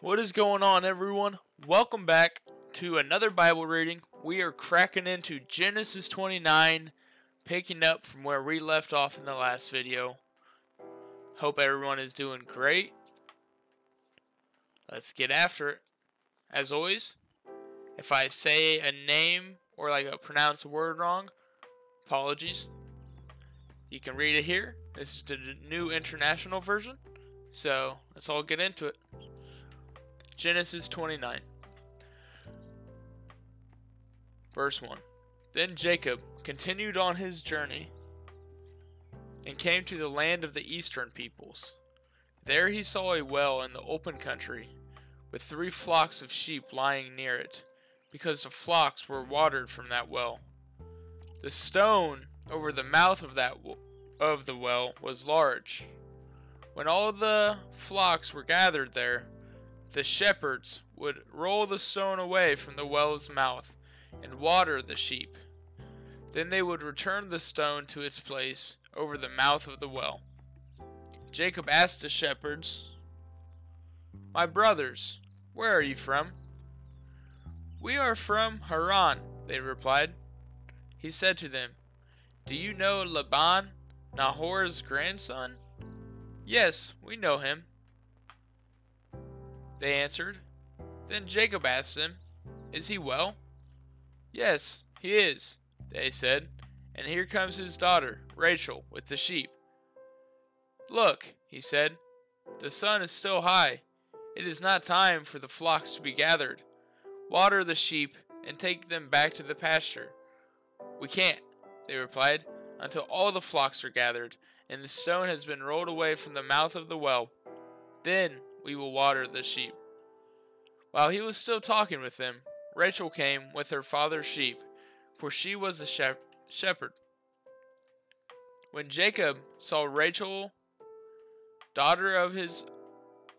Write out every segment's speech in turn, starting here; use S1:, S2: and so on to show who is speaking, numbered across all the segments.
S1: What is going on, everyone? Welcome back to another Bible reading. We are cracking into Genesis 29, picking up from where we left off in the last video. Hope everyone is doing great. Let's get after it. As always, if I say a name or pronounce a word wrong, apologies. You can read it here. This is the New International Version. So let's all get into it. Genesis 29, verse 1. Then Jacob continued on his journey and came to the land of the eastern peoples. There he saw a well in the open country, with 3 flocks of sheep lying near it, because the flocks were watered from that well. The stone over the mouth of the well was large. When all the flocks were gathered there, the shepherds would roll the stone away from the well's mouth and water the sheep. Then they would return the stone to its place over the mouth of the well. Jacob asked the shepherds, "My brothers, where are you from?" "We are from Haran," they replied. He said to them, "Do you know Laban, Nahor's grandson?" "Yes, we know him," they answered. Then Jacob asked them, "Is he well?" "Yes, he is," they said, "and here comes his daughter, Rachel, with the sheep." "Look," he said, "the sun is still high. It is not time for the flocks to be gathered. Water the sheep and take them back to the pasture." "We can't," they replied, "until all the flocks are gathered and the stone has been rolled away from the mouth of the well. Then we will water the sheep." While he was still talking with them, Rachel came with her father's sheep, for she was a shepherd. When Jacob saw Rachel, daughter of his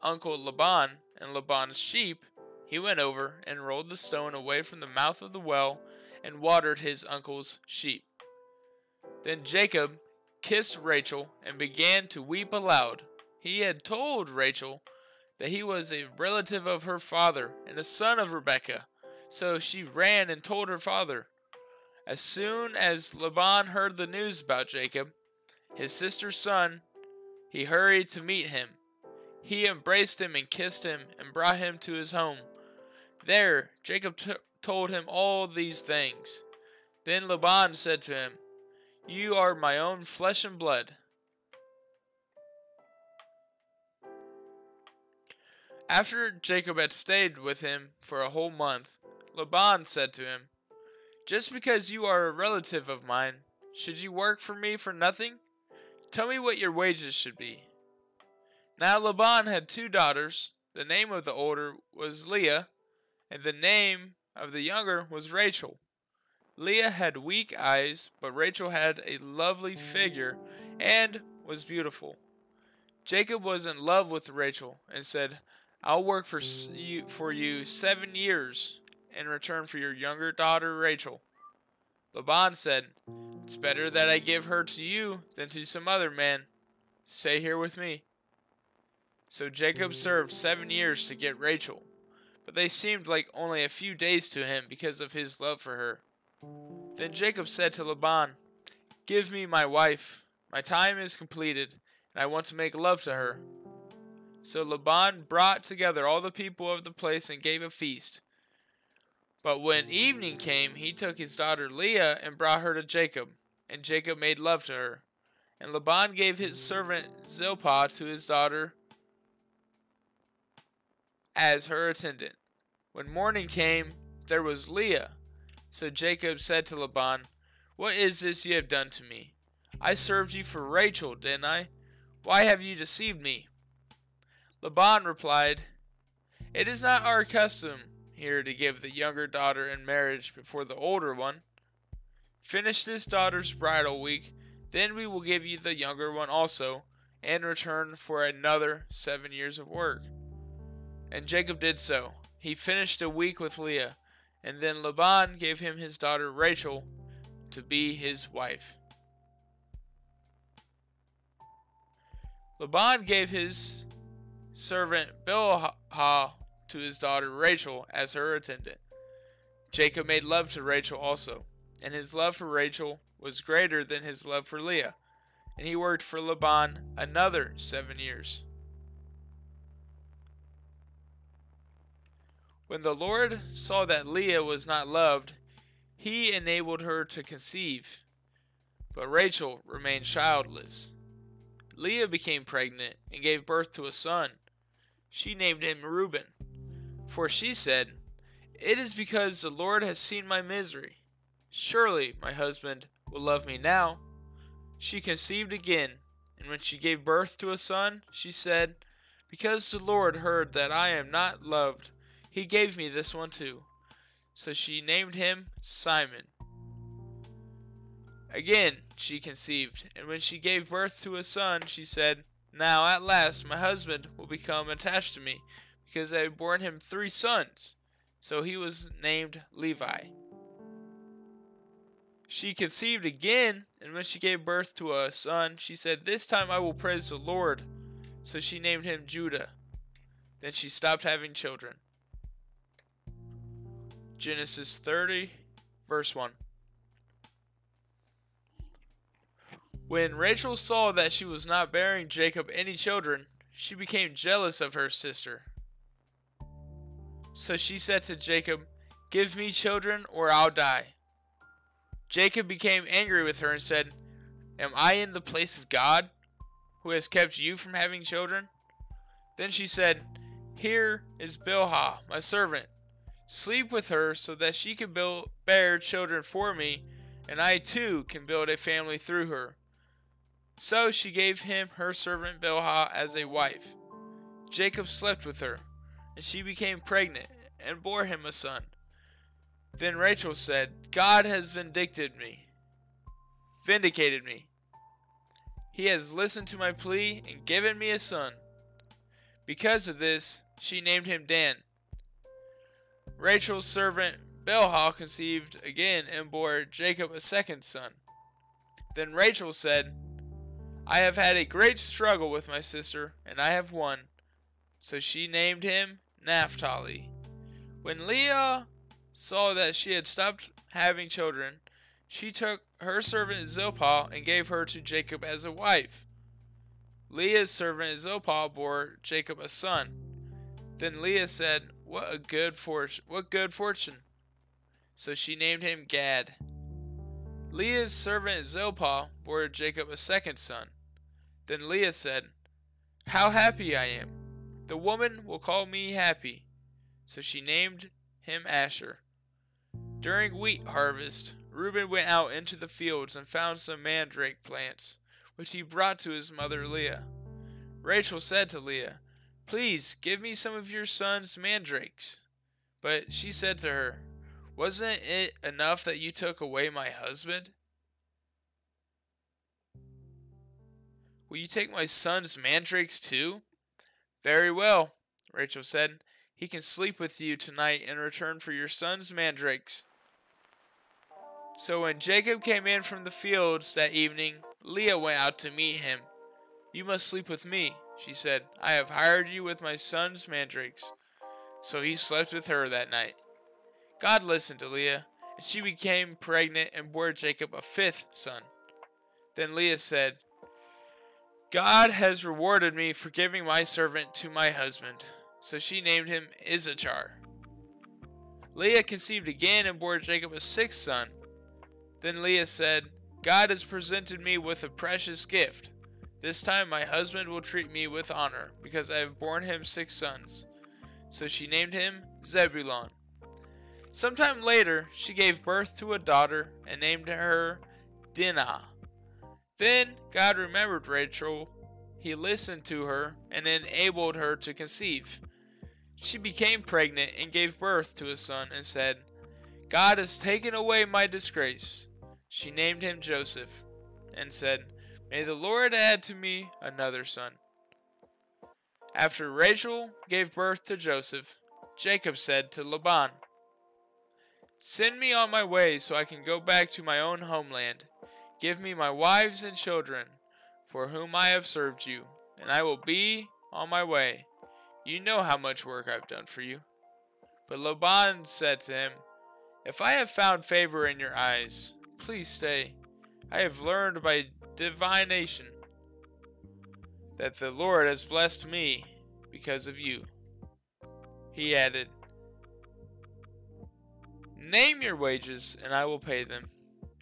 S1: uncle Laban, and Laban's sheep, he went over and rolled the stone away from the mouth of the well and watered his uncle's sheep. Then Jacob kissed Rachel and began to weep aloud. He had told Rachel that he was a relative of her father and a son of Rebekah, so she ran and told her father. As soon as Laban heard the news about Jacob, his sister's son, he hurried to meet him. He embraced him and kissed him and brought him to his home. There Jacob told him all these things. Then Laban said to him, "You are my own flesh and blood." After Jacob had stayed with him for a whole month, Laban said to him, "Just because you are a relative of mine, should you work for me for nothing? Tell me what your wages should be." Now Laban had 2 daughters. The name of the older was Leah, and the name of the younger was Rachel. Leah had weak eyes, but Rachel had a lovely figure and was beautiful. Jacob was in love with Rachel and said, "I'll work for you 7 years in return for your younger daughter Rachel." Laban said, "It's better that I give her to you than to some other man. Stay here with me." So Jacob served 7 years to get Rachel, but they seemed like only a few days to him because of his love for her. Then Jacob said to Laban, "Give me my wife. My time is completed, and I want to make love to her." So Laban brought together all the people of the place and gave a feast. But when evening came, he took his daughter Leah and brought her to Jacob, and Jacob made love to her. And Laban gave his servant Zilpah to his daughter as her attendant. When morning came, there was Leah. So Jacob said to Laban, "What is this you have done to me? I served you for Rachel, didn't I? Why have you deceived me?" Laban replied, "It is not our custom here to give the younger daughter in marriage before the older one. Finish this daughter's bridal week, then we will give you the younger one also, in return for another 7 years of work." And Jacob did so. He finished a week with Leah, and then Laban gave him his daughter Rachel to be his wife. Laban gave his servant Bilhah to his daughter Rachel as her attendant. Jacob made love to Rachel also, and his love for Rachel was greater than his love for Leah, and he worked for Laban another 7 years. When the Lord saw that Leah was not loved, he enabled her to conceive, but Rachel remained childless. Leah became pregnant and gave birth to a son. She named him Reuben, for she said, "It is because the Lord has seen my misery. Surely my husband will love me now." She conceived again, and when she gave birth to a son, she said, "Because the Lord heard that I am not loved, he gave me this one too." So she named him Simon. Again she conceived, and when she gave birth to a son, she said, "Now at last my husband will become attached to me, because I have borne him 3 sons." So he was named Levi. She conceived again, and when she gave birth to a son, she said, "This time I will praise the Lord." So she named him Judah. Then she stopped having children. Genesis 30, verse 1. When Rachel saw that she was not bearing Jacob any children, she became jealous of her sister. So she said to Jacob, "Give me children or I'll die." Jacob became angry with her and said, "Am I in the place of God, who has kept you from having children?" Then she said, "Here is Bilhah, my servant. Sleep with her so that she can bear children for me, and I too can build a family through her." So she gave him her servant Bilhah as a wife. Jacob slept with her, and she became pregnant and bore him a son. Then Rachel said, "God has vindicated me. He has listened to my plea and given me a son." Because of this, she named him Dan. Rachel's servant Bilhah conceived again and bore Jacob a second son. Then Rachel said, "I have had a great struggle with my sister, and I have won." So she named him Naphtali. When Leah saw that she had stopped having children, she took her servant Zilpah and gave her to Jacob as a wife. Leah's servant Zilpah bore Jacob a son. Then Leah said, What good fortune. So she named him Gad. Leah's servant Zilpah bore Jacob a second son. Then Leah said, "How happy I am! The woman will call me happy." So she named him Asher. During wheat harvest, Reuben went out into the fields and found some mandrake plants, which he brought to his mother Leah. Rachel said to Leah, "Please give me some of your son's mandrakes." But she said to her, "Wasn't it enough that you took away my husband? Will you take my son's mandrakes too?" "Very well," Rachel said. "He can sleep with you tonight in return for your son's mandrakes." So when Jacob came in from the fields that evening, Leah went out to meet him. "You must sleep with me," she said. "I have hired you with my son's mandrakes." So he slept with her that night. God listened to Leah, and she became pregnant and bore Jacob a 5th son. Then Leah said, "God has rewarded me for giving my servant to my husband." So she named him Issachar. Leah conceived again and bore Jacob a 6th son. Then Leah said, "God has presented me with a precious gift. This time my husband will treat me with honor, because I have borne him 6 sons." So she named him Zebulun. Sometime later, she gave birth to a daughter and named her Dinah. Then God remembered Rachel. He listened to her and enabled her to conceive. She became pregnant and gave birth to a son and said, "God has taken away my disgrace." She named him Joseph and said, "May the Lord add to me another son." After Rachel gave birth to Joseph, Jacob said to Laban, "Send me on my way so I can go back to my own homeland. Give me my wives and children, for whom I have served you, and I will be on my way. You know how much work I've done for you." But Laban said to him, "If I have found favor in your eyes, please stay. I have learned by divination that the Lord has blessed me because of you." He added, "Name your wages, and I will pay them."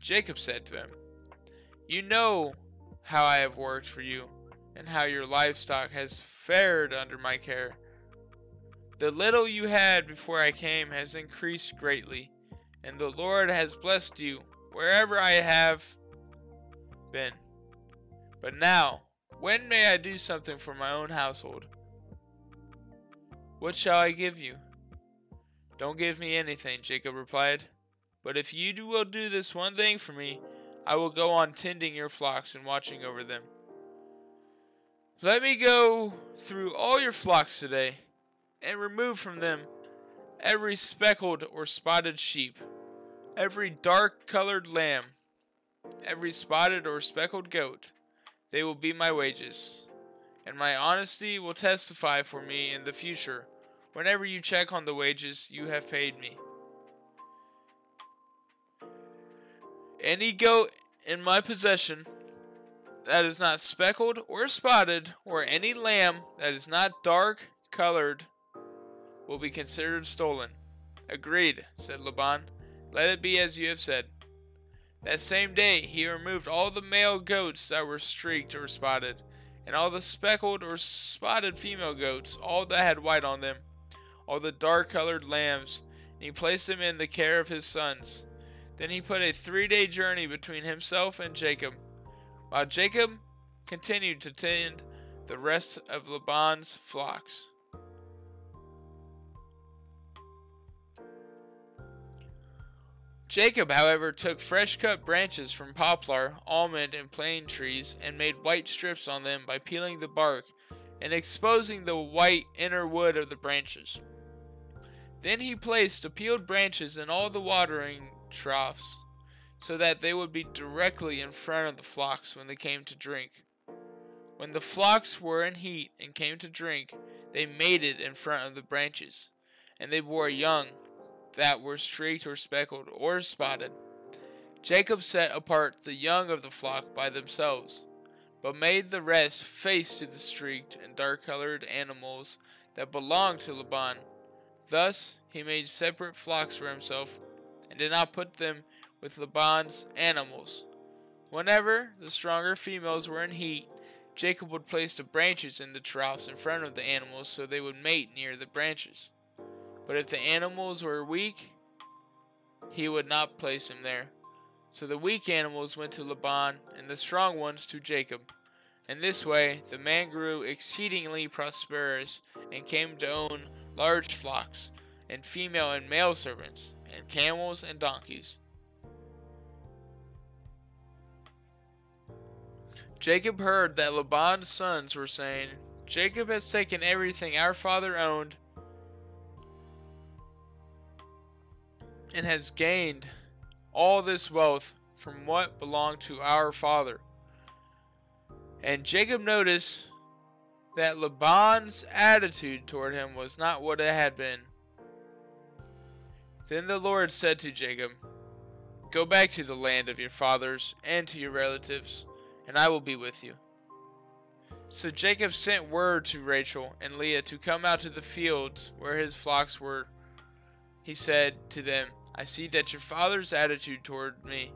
S1: Jacob said to him, "You know how I have worked for you, and how your livestock has fared under my care. The little you had before I came has increased greatly, and the Lord has blessed you wherever I have been. But now, when may I do something for my own household? What shall I give you?" "Don't give me anything," Jacob replied. "But if you will do this one thing for me, I will go on tending your flocks and watching over them. Let me go through all your flocks today, and remove from them every speckled or spotted sheep, every dark-colored lamb, every spotted or speckled goat. They will be my wages, and my honesty will testify for me in the future whenever you check on the wages you have paid me. Any goat in my possession that is not speckled or spotted, or any lamb that is not dark-colored, will be considered stolen." "Agreed," said Laban. "Let it be as you have said." That same day he removed all the male goats that were streaked or spotted, and all the speckled or spotted female goats, all that had white on them, all the dark-colored lambs, and he placed them in the care of his sons. Then he put a 3-day journey between himself and Jacob, while Jacob continued to tend the rest of Laban's flocks. Jacob, however, took fresh-cut branches from poplar, almond, and plane trees and made white strips on them by peeling the bark and exposing the white inner wood of the branches. Then he placed the peeled branches in all the watering troughs, so that they would be directly in front of the flocks when they came to drink. When the flocks were in heat and came to drink, they mated in front of the branches, and they bore young that were streaked or speckled or spotted. Jacob set apart the young of the flock by themselves, but made the rest face to the streaked and dark-colored animals that belonged to Laban. Thus he made separate flocks for himself, and did not put them with Laban's animals. Whenever the stronger females were in heat, Jacob would place the branches in the troughs in front of the animals so they would mate near the branches. But if the animals were weak, he would not place them there. So the weak animals went to Laban, and the strong ones to Jacob. In this way, the man grew exceedingly prosperous, and came to own large flocks, and female and male servants, and camels and donkeys. Jacob heard that Laban's sons were saying, "Jacob has taken everything our father owned, and has gained all this wealth from what belonged to our father." And Jacob noticed that Laban's attitude toward him was not what it had been. Then the Lord said to Jacob, "Go back to the land of your fathers and to your relatives, and I will be with you." So Jacob sent word to Rachel and Leah to come out to the fields where his flocks were. He said to them, "I see that your father's attitude toward me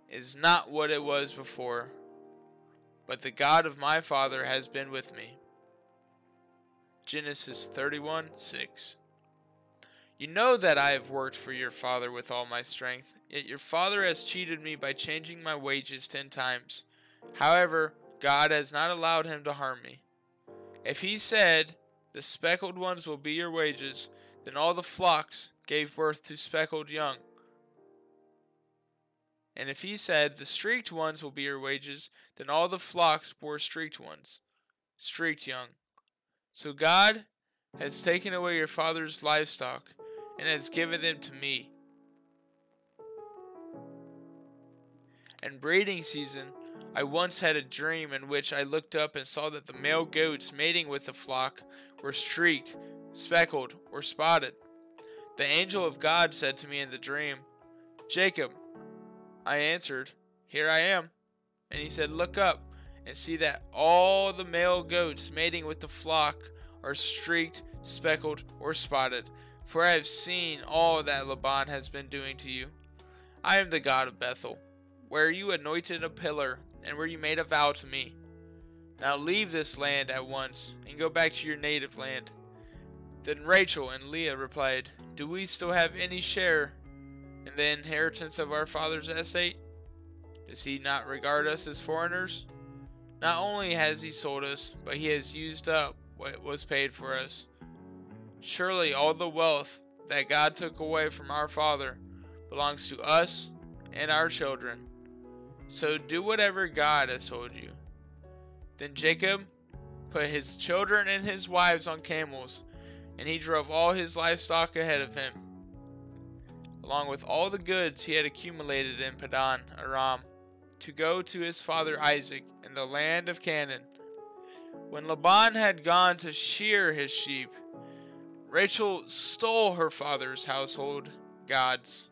S1: is not what it was before, but the God of my father has been with me." Genesis 31:6. You know that I have worked for your father with all my strength, yet your father has cheated me by changing my wages 10 times. However, God has not allowed him to harm me. If he said, "The speckled ones will be your wages," then all the flocks gave birth to speckled young. And if he said, "The streaked ones will be your wages," then all the flocks bore streaked young. So God has taken away your father's livestock and has given them to me. In breeding season, I once had a dream in which I looked up and saw that the male goats mating with the flock were streaked, speckled, or spotted. The angel of God said to me in the dream, "Jacob." I answered, "Here I am." And he said, "Look up and see that all the male goats mating with the flock are streaked, speckled, or spotted, for I have seen all that Laban has been doing to you. I am the God of Bethel, where you anointed a pillar and where you made a vow to me. Now leave this land at once and go back to your native land." Then Rachel and Leah replied, "Do we still have any share in the inheritance of our father's estate? Does he not regard us as foreigners? Not only has he sold us, but he has used up what was paid for us. Surely all the wealth that God took away from our father belongs to us and our children. So do whatever God has told you." Then Jacob put his children and his wives on camels, and he drove all his livestock ahead of him, along with all the goods he had accumulated in Paddan Aram, to go to his father Isaac in the land of Canaan. When Laban had gone to shear his sheep, Rachel stole her father's household gods.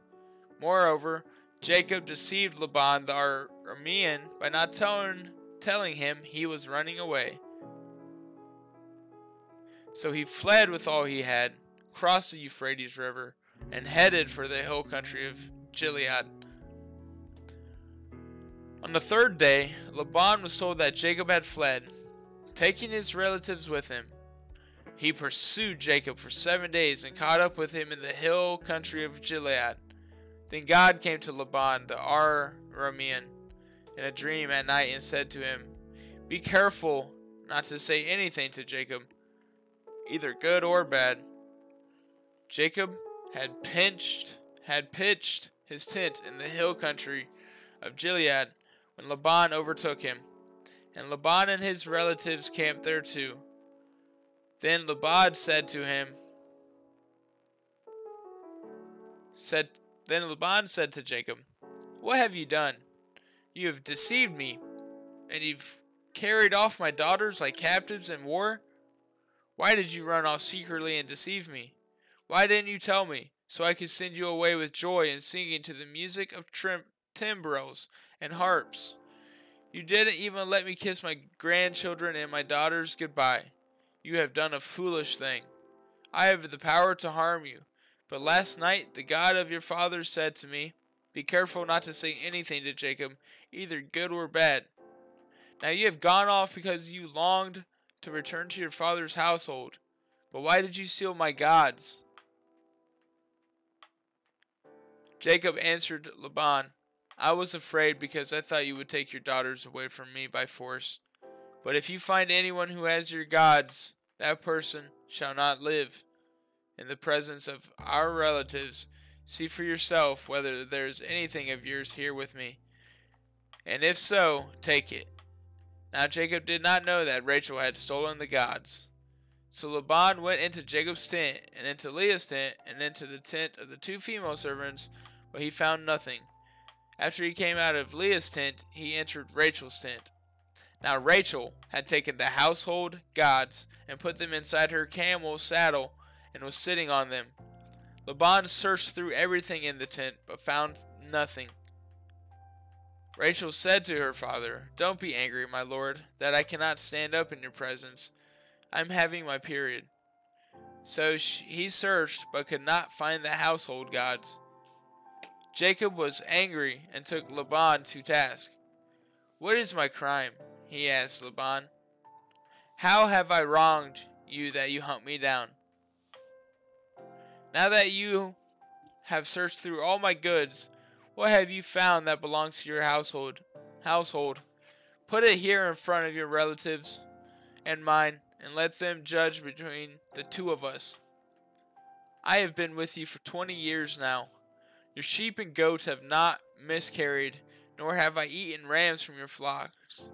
S1: Moreover, Jacob deceived Laban the Aramean by not telling him he was running away. So he fled with all he had, crossed the Euphrates River, and headed for the hill country of Gilead. On the third day, Laban was told that Jacob had fled, taking his relatives with him. He pursued Jacob for 7 days and caught up with him in the hill country of Gilead. Then God came to Laban the Aramean in a dream at night and said to him, "Be careful not to say anything to Jacob, either good or bad." Jacob had pitched his tent in the hill country of Gilead when Laban overtook him, and Laban and his relatives camped there too. Then Laban said to Jacob, "What have you done? You have deceived me, and you've carried off my daughters like captives in war. Why did you run off secretly and deceive me? Why didn't you tell me, so I could send you away with joy and singing to the music of timbrels and harps? You didn't even let me kiss my grandchildren and my daughters goodbye. You have done a foolish thing. I have the power to harm you, but last night the God of your fathers said to me, 'Be careful not to say anything to Jacob, either good or bad.' Now you have gone off because you longed to return to your father's household. But why did you steal my gods?" Jacob answered Laban, "I was afraid because I thought you would take your daughters away from me by force. But if you find anyone who has your gods, that person shall not live. In the presence of our relatives, see for yourself whether there is anything of yours here with me. And if so, take it." Now Jacob did not know that Rachel had stolen the gods. So Laban went into Jacob's tent, and into Leah's tent, and into the tent of the 2 female servants, but he found nothing. After he came out of Leah's tent, he entered Rachel's tent. Now Rachel had taken the household gods and put them inside her camel's saddle and was sitting on them. Laban searched through everything in the tent, but found nothing. Rachel said to her father, "Don't be angry, my lord, that I cannot stand up in your presence. I am having my period." So he searched, but could not find the household gods. Jacob was angry and took Laban to task. "What is my crime?" he asked Laban. "How have I wronged you that you hunt me down? Now that you have searched through all my goods, what have you found that belongs to your household? Put it here in front of your relatives and mine, and let them judge between the 2 of us. I have been with you for 20 years now. Your sheep and goats have not miscarried, nor have I eaten rams from your flocks.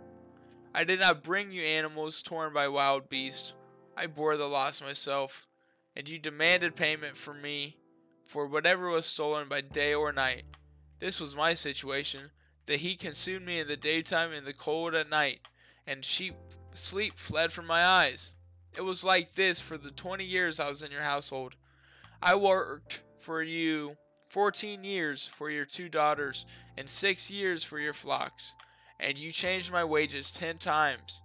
S1: I did not bring you animals torn by wild beasts. I bore the loss myself, and you demanded payment from me for whatever was stolen by day or night. This was my situation. The heat consumed me in the daytime and the cold at night, and sleep fled from my eyes. It was like this for the 20 years I was in your household. I worked for you 14 years for your 2 daughters and 6 years for your flocks, and you changed my wages 10 times.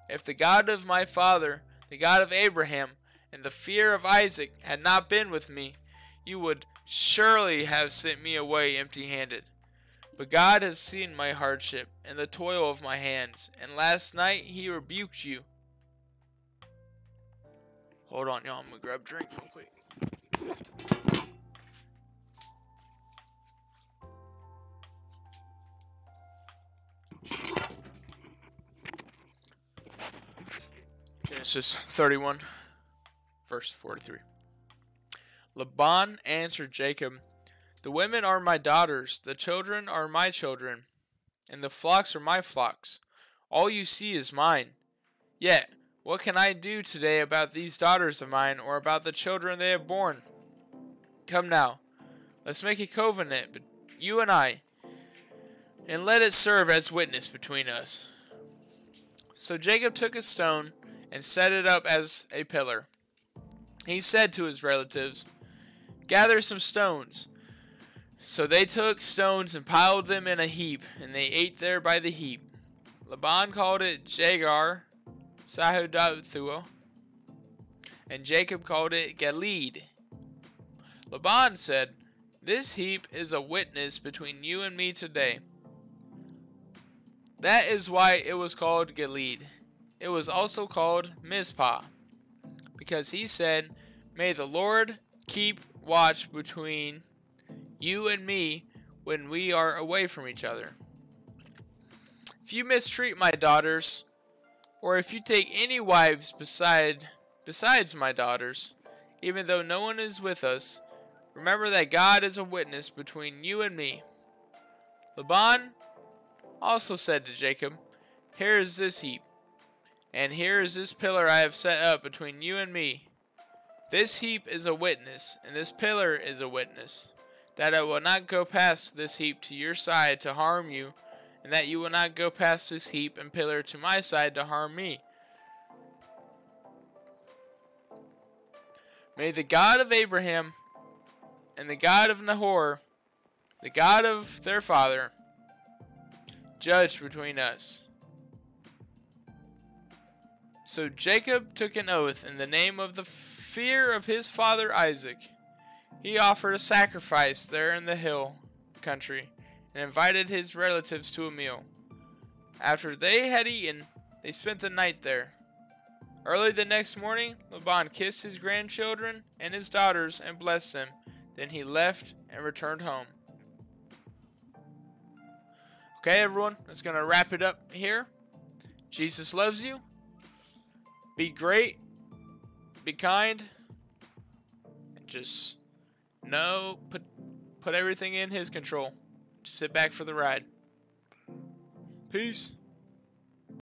S1: If the God of my father, the God of Abraham, and the fear of Isaac had not been with me, you would surely have sent me away empty-handed. But God has seen my hardship and the toil of my hands, and last night he rebuked you. Hold on, y'all. I'm going to grab a drink real quick. Genesis 31, verse 43. Laban answered Jacob, "The women are my daughters, the children are my children, and the flocks are my flocks. All you see is mine. Yet, what can I do today about these daughters of mine, or about the children they have borne? Come now, let's make a covenant, you and I, and let it serve as witness between us." So Jacob took a stone and set it up as a pillar. He said to his relatives, "Gather some stones." So they took stones and piled them in a heap, and they ate there by the heap. Laban called it Jagar Sahudathuah, and Jacob called it Gilead. Laban said, "This heap is a witness between you and me today." That is why it was called Gilead. It was also called Mizpah, because he said, "May the Lord keep watch between you and me when we are away from each other. If you mistreat my daughters, or if you take any wives besides my daughters, even though no one is with us, remember that God is a witness between you and me." Laban also said to Jacob, "Here is this heap, and here is this pillar I have set up between you and me. This heap is a witness, and this pillar is a witness, that I will not go past this heap to your side to harm you, and that you will not go past this heap and pillar to my side to harm me. May the God of Abraham and the God of Nahor, the God of their father, judge between us." So Jacob took an oath in the name of the fear of his father Isaac. He offered a sacrifice there in the hill country and invited his relatives to a meal. After they had eaten, they spent the night there. Early the next morning, Laban kissed his grandchildren and his daughters and blessed them. Then he left and returned home. Okay, everyone, that's going to wrap it up here. Jesus loves you. Be great. Be kind. And just put everything in his control. Just sit back for the ride. Peace.